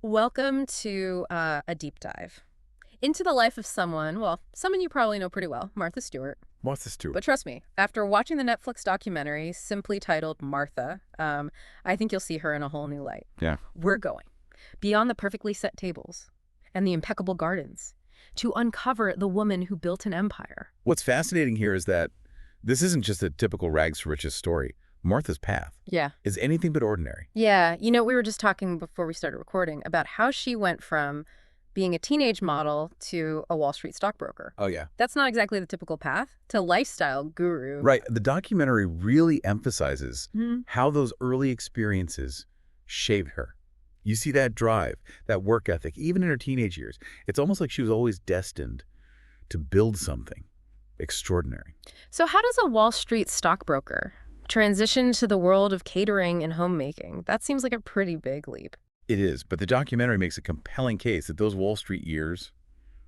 Welcome to a deep dive into the life of someone you probably know pretty well, Martha Stewart. Martha Stewart. But trust me, after watching the Netflix documentary simply titled Martha, I think you'll see her in a whole new light. Yeah. We're going beyond the perfectly set tables and the impeccable gardens to uncover the woman who built an empire. What's fascinating here is that this isn't just a typical rags to riches story. Martha's path Yeah. is anything but ordinary. Yeah, we were just talking before we started recording about how she went from being a teenage model to a Wall Street stockbroker. Oh, yeah. That's not exactly the typical path to lifestyle guru. Right. The documentary really emphasizes Mhm. how those early experiences shaped her. You see that drive, that work ethic, even in her teenage years. It's almost like she was always destined to build something extraordinary. So how does a Wall Street stockbroker transition to the world of catering and homemaking? That seems like a pretty big leap. It is, but the documentary makes a compelling case that those Wall Street years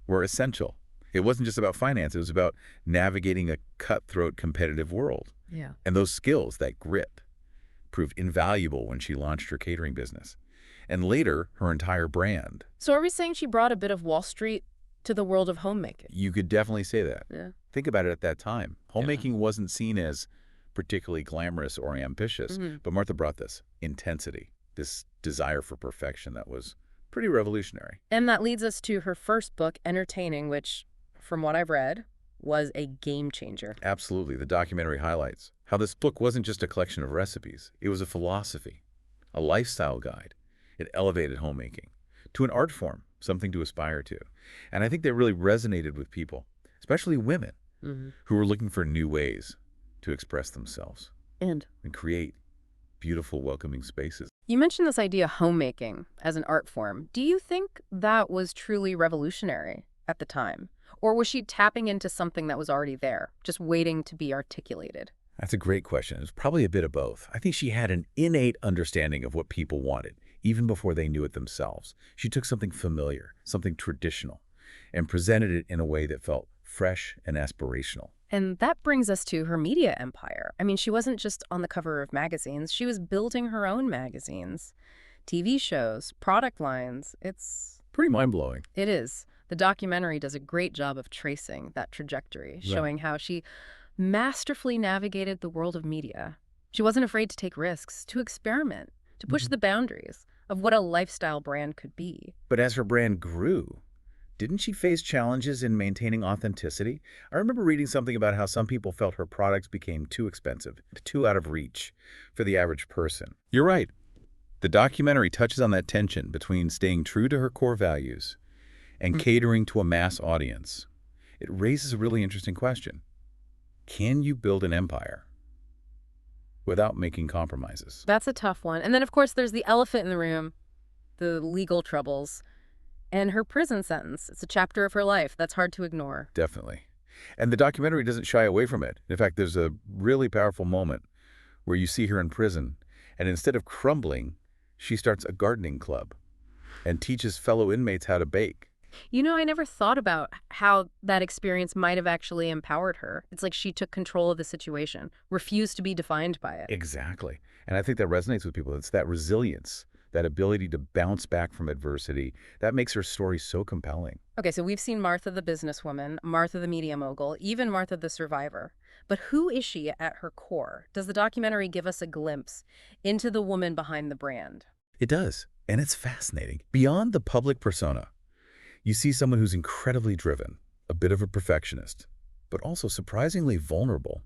were essential. It wasn't just about finance. It was about navigating a cutthroat competitive world. Yeah. And those skills, that grit, proved invaluable when she launched her catering business. And later, her entire brand. So are we saying she brought a bit of Wall Street to the world of homemaking? You could definitely say that. Yeah. Think about it at that time. Homemaking wasn't seen as particularly glamorous or ambitious, but Martha brought this intensity, this desire for perfection that was pretty revolutionary. And that leads us to her first book, Entertaining, which, from what I've read, was a game changer. Absolutely. The documentary highlights how this book wasn't just a collection of recipes. It was a philosophy, a lifestyle guide. It elevated homemaking to an art form, something to aspire to. And I think that really resonated with people, especially women, who were looking for new ways to express themselves And and create beautiful, welcoming spaces. you mentioned this idea of homemaking as an art form. Do you think that was truly revolutionary at the time? Or was she tapping into something that was already there, just waiting to be articulated? That's a great question. It was probably a bit of both. I think she had an innate understanding of what people wanted, even before they knew it themselves. She took something familiar, something traditional, and presented it in a way that felt fresh and aspirational. And that brings us to her media empire. I mean, she wasn't just on the cover of magazines. She was building her own magazines, TV shows, product lines. Pretty mind-blowing. It is. The documentary does a great job of tracing that trajectory, showing how she masterfully navigated the world of media. She wasn't afraid to take risks, to experiment, to push the boundaries of what a lifestyle brand could be. But as her brand grew, didn't she face challenges in maintaining authenticity? I remember reading something about how some people felt her products became too expensive, too out of reach for the average person. You're right. The documentary touches on that tension between staying true to her core values and catering to a mass audience. It raises a really interesting question. Can you build an empire without making compromises? That's a tough one. And then, of course, there's the elephant in the room, the legal troubles, and her prison sentence. It's a chapter of her life that's hard to ignore. Definitely. And the documentary doesn't shy away from it. In fact, there's a really powerful moment where you see her in prison, and instead of crumbling, she starts a gardening club and teaches fellow inmates how to bake. I never thought about how that experience might have actually empowered her. It's like she took control of the situation, refused to be defined by it. Exactly. And I think that resonates with people. It's that resilience, that ability to bounce back from adversity, that makes her story so compelling. Okay, so we've seen Martha the businesswoman, Martha the media mogul, even Martha the survivor. But who is she at her core? Does the documentary give us a glimpse into the woman behind the brand? It does. And it's fascinating. Beyond the public persona, you see someone who's incredibly driven, a bit of a perfectionist, but also surprisingly vulnerable.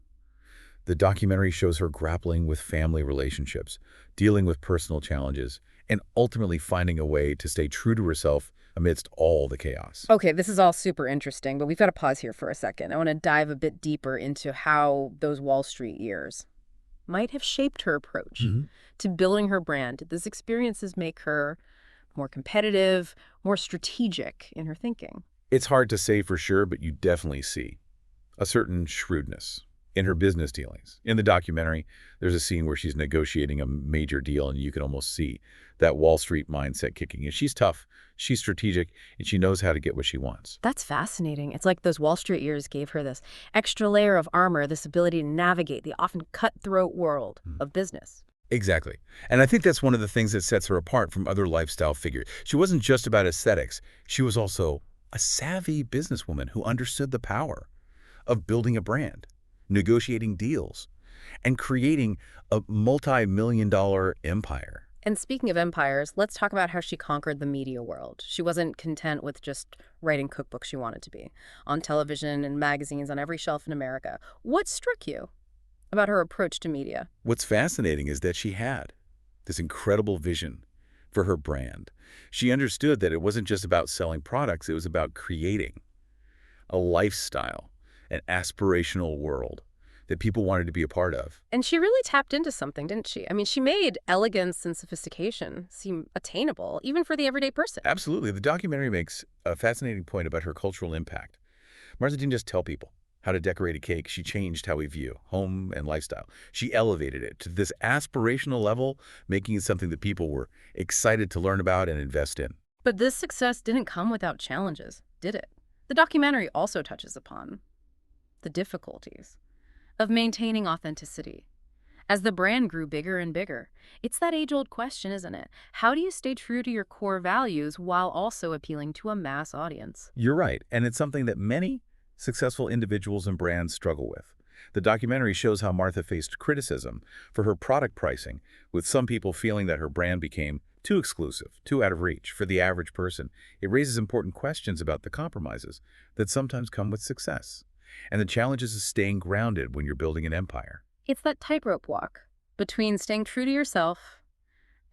The documentary shows her grappling with family relationships, dealing with personal challenges, and ultimately finding a way to stay true to herself amidst all the chaos. Okay, this is all super interesting, but we've got to pause here for a second. I want to dive a bit deeper into how those Wall Street years might have shaped her approach to building her brand. Did these experiences make her more competitive, more strategic in her thinking? It's hard to say for sure, but you definitely see a certain shrewdness in her business dealings. In the documentary, there's a scene where she's negotiating a major deal, and you can almost see that Wall Street mindset kicking in. She's tough, she's strategic, and she knows how to get what she wants. That's fascinating. It's like those Wall Street years gave her this extra layer of armor, this ability to navigate the often cutthroat world of business. Exactly. And I think that's one of the things that sets her apart from other lifestyle figures. She wasn't just about aesthetics. She was also a savvy businesswoman who understood the power of building a brand, negotiating deals, and creating a multi-million-dollar empire. And speaking of empires, let's talk about how she conquered the media world. She wasn't content with just writing cookbooks she wanted to be, on television and magazines on every shelf in America. What struck you about her approach to media? What's fascinating is that she had this incredible vision for her brand. She understood that it wasn't just about selling products, it was about creating a lifestyle, an aspirational world that people wanted to be a part of. And she really tapped into something, didn't she? I mean, she made elegance and sophistication seem attainable, even for the everyday person. Absolutely. The documentary makes a fascinating point about her cultural impact. Martha didn't just tell people how to decorate a cake. She changed how we view home and lifestyle. She elevated it to this aspirational level, making it something that people were excited to learn about and invest in. But this success didn't come without challenges, did it? The documentary also touches upon the difficulties of maintaining authenticity. As the brand grew bigger and bigger, it's that age-old question, isn't it? How do you stay true to your core values while also appealing to a mass audience? You're right, and it's something that many successful individuals and brands struggle with. The documentary shows how Martha faced criticism for her product pricing, with some people feeling that her brand became too exclusive, too out of reach for the average person. It raises important questions about the compromises that sometimes come with success, and the challenges of staying grounded when you're building an empire. It's that tightrope walk between staying true to yourself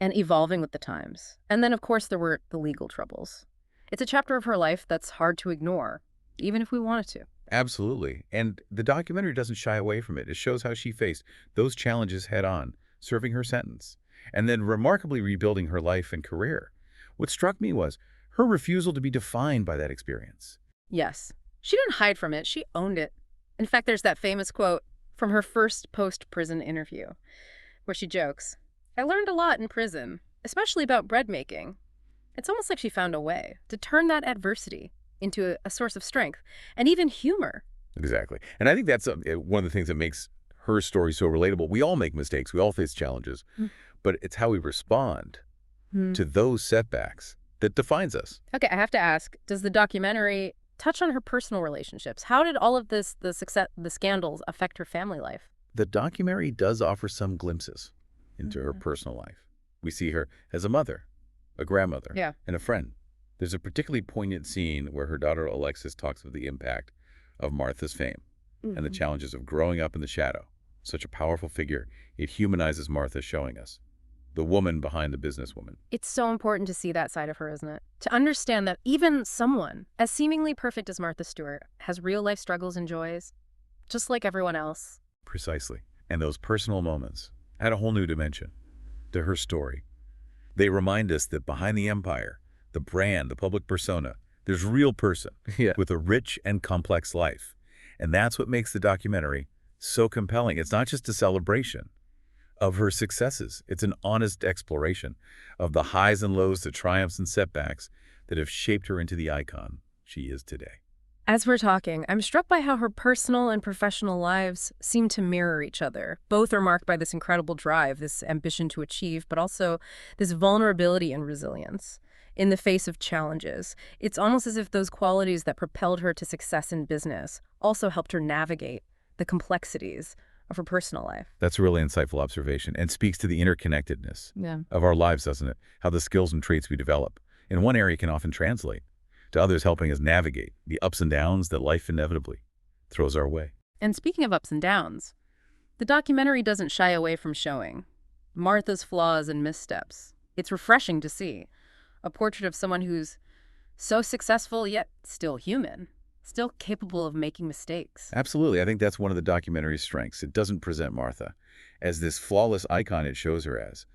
and evolving with the times. And then, of course, there were the legal troubles. It's a chapter of her life that's hard to ignore, even if we wanted to. Absolutely. And the documentary doesn't shy away from it. It shows how she faced those challenges head on, serving her sentence, and then remarkably rebuilding her life and career. What struck me was her refusal to be defined by that experience. Yes, she didn't hide from it. She owned it. In fact, there's that famous quote from her first post-prison interview, where she jokes, "I learned a lot in prison, especially about bread making." It's almost like she found a way to turn that adversity into a source of strength and even humor. Exactly. And I think that's one of the things that makes her story so relatable. We all make mistakes. We all face challenges. But it's how we respond Mm-hmm. to those setbacks that defines us. Okay, I have to ask, does the documentary touch on her personal relationships? How did all of this, the success, the scandals, affect her family life? The documentary does offer some glimpses into her personal life. We see her as a mother, a grandmother, Yeah. and a friend. There's a particularly poignant scene where her daughter Alexis talks of the impact of Martha's fame and the challenges of growing up in the shadow. Such a powerful figure, it humanizes Martha, showing us the woman behind the businesswoman. It's so important to see that side of her, isn't it? To understand that even someone as seemingly perfect as Martha Stewart has real-life struggles and joys, just like everyone else. Precisely. And those personal moments add a whole new dimension to her story. They remind us that behind the empire, the brand, the public persona, there's a real person with a rich and complex life. And that's what makes the documentary so compelling. It's not just a celebration of her successes. It's an honest exploration of the highs and lows, the triumphs and setbacks that have shaped her into the icon she is today. As we're talking, I'm struck by how her personal and professional lives seem to mirror each other. Both are marked by this incredible drive, this ambition to achieve, but also this vulnerability and resilience in the face of challenges. It's almost as if those qualities that propelled her to success in business also helped her navigate the complexities of her personal life. That's a really insightful observation and speaks to the interconnectedness of our lives, doesn't it? How the skills and traits we develop in one area can often translate to others, helping us navigate the ups and downs that life inevitably throws our way. And speaking of ups and downs, the documentary doesn't shy away from showing Martha's flaws and missteps. It's refreshing to see a portrait of someone who's so successful yet still human, still capable of making mistakes. Absolutely. I think that's one of the documentary's strengths. It doesn't present Martha as this flawless icon. It shows her as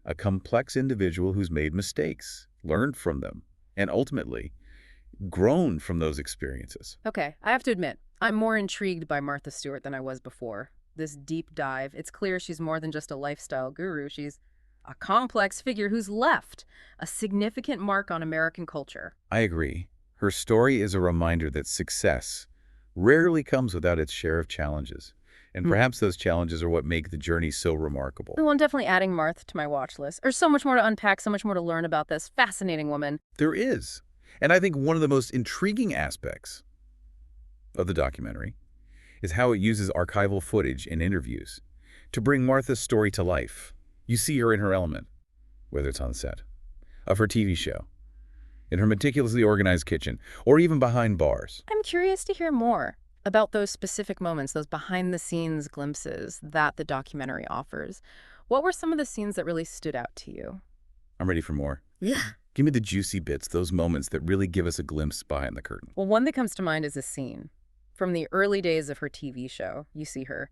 a complex individual who's made mistakes, learned from them, and ultimately grown from those experiences. Okay, I have to admit, I'm more intrigued by Martha Stewart than I was before. This deep dive, it's clear she's more than just a lifestyle guru. She's a complex figure who's left a significant mark on American culture. I agree. Her story is a reminder that success rarely comes without its share of challenges, And perhaps those challenges are what make the journey so remarkable. Well, I'm definitely adding Martha to my watch list. There's so much more to unpack, so much more to learn about this fascinating woman. There is. And I think one of the most intriguing aspects of the documentary is how it uses archival footage and interviews to bring Martha's story to life. You see her in her element, whether it's on set of her TV show, in her meticulously organized kitchen, or even behind bars. I'm curious to hear more about those specific moments, those behind-the-scenes glimpses that the documentary offers. What were some of the scenes that really stood out to you? I'm ready for more. Yeah. Give me the juicy bits, those moments that really give us a glimpse behind the curtain. Well, one that comes to mind is a scene from the early days of her TV show. You see her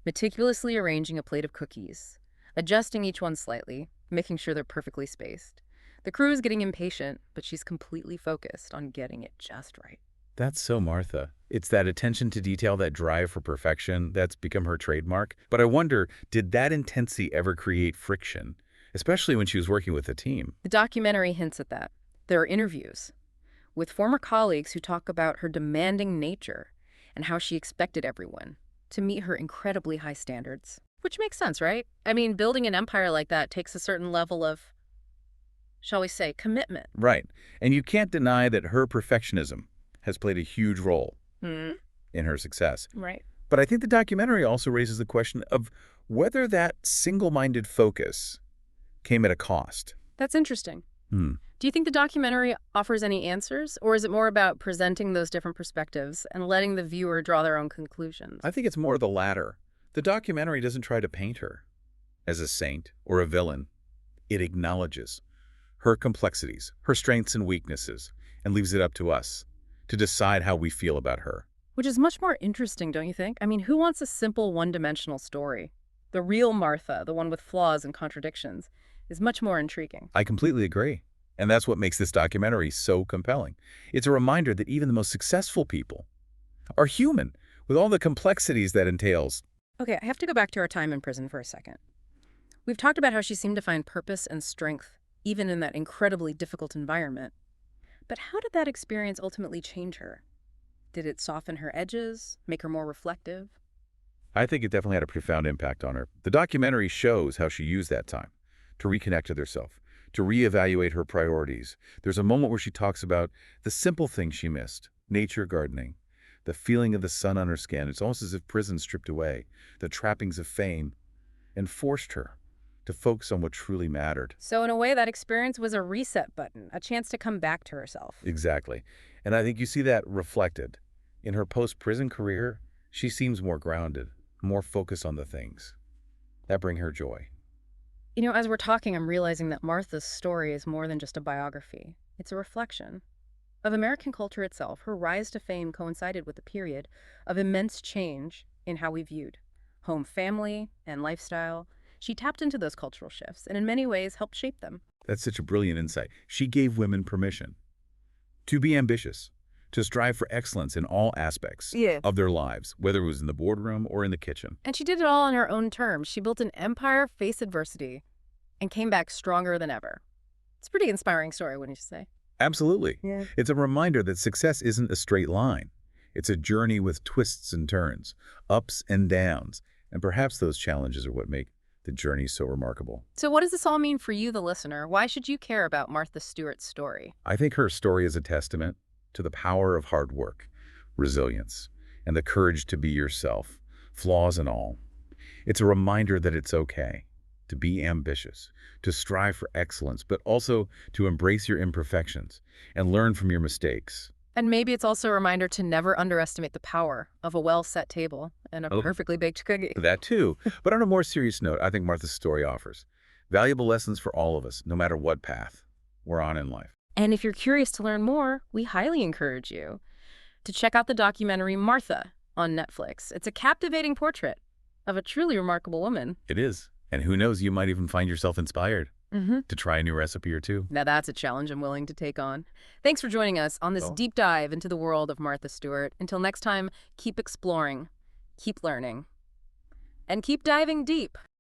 meticulously arranging a plate of cookies, adjusting each one slightly, making sure they're perfectly spaced. The crew is getting impatient, but she's completely focused on getting it just right. That's so Martha. It's that attention to detail, that drive for perfection, that's become her trademark. But I wonder, did that intensity ever create friction, especially when she was working with a team? The documentary hints at that. There are interviews with former colleagues who talk about her demanding nature and how she expected everyone to meet her incredibly high standards. Which makes sense, right? I mean, building an empire like that takes a certain level of, shall we say, commitment. Right. And you can't deny that her perfectionism has played a huge role in her success. Right. But I think the documentary also raises the question of whether that single-minded focus came at a cost. That's interesting. Do you think the documentary offers any answers, or is it more about presenting those different perspectives and letting the viewer draw their own conclusions? I think it's more the latter. The documentary doesn't try to paint her as a saint or a villain. It acknowledges her complexities, her strengths and weaknesses, and leaves it up to us to decide how we feel about her. Which is much more interesting, don't you think? I mean, who wants a simple one-dimensional story? The real Martha, the one with flaws and contradictions, is much more intriguing. I completely agree. And that's what makes this documentary so compelling. It's a reminder that even the most successful people are human, with all the complexities that entails. Okay, I have to go back to our time in prison for a second. We've talked about how she seemed to find purpose and strength, even in that incredibly difficult environment. But how did that experience ultimately change her? Did it soften her edges, make her more reflective? I think it definitely had a profound impact on her. The documentary shows how she used that time to reconnect with herself, to reevaluate her priorities. There's a moment where she talks about the simple things she missed: nature, gardening, the feeling of the sun on her skin. It's almost as if prison stripped away the trappings of fame and forced her to focus on what truly mattered. So in a way, that experience was a reset button, a chance to come back to herself. Exactly. And I think you see that reflected. In her post-prison career, she seems more grounded, more focused on the things that bring her joy. You know, as we're talking, I'm realizing that Martha's story is more than just a biography. It's a reflection of American culture itself. Her rise to fame coincided with a period of immense change in how we viewed home, family, and lifestyle. She tapped into those cultural shifts and in many ways helped shape them. That's such a brilliant insight. She gave women permission to be ambitious, to strive for excellence in all aspects of their lives, whether it was in the boardroom or in the kitchen. And she did it all on her own terms. She built an empire, faced adversity, and came back stronger than ever. It's a pretty inspiring story, wouldn't you say? Absolutely. Yeah. It's a reminder that success isn't a straight line. It's a journey with twists and turns, ups and downs, and perhaps those challenges are what make the journey so remarkable. So what does this all mean for you, the listener? Why should you care about Martha Stewart's story? I think her story is a testament to the power of hard work, resilience, and the courage to be yourself, flaws and all. It's a reminder that it's okay to be ambitious, to strive for excellence, but also to embrace your imperfections and learn from your mistakes. And maybe it's also a reminder to never underestimate the power of a well-set table and a perfectly baked cookie. That too. But on a more serious note, I think Martha's story offers valuable lessons for all of us, no matter what path we're on in life. And if you're curious to learn more, we highly encourage you to check out the documentary Martha on Netflix. It's a captivating portrait of a truly remarkable woman. It is. And who knows, you might even find yourself inspired to try a new recipe or two. Now that's a challenge I'm willing to take on. Thanks for joining us on this deep dive into the world of Martha Stewart. Until next time, keep exploring, keep learning, and keep diving deep.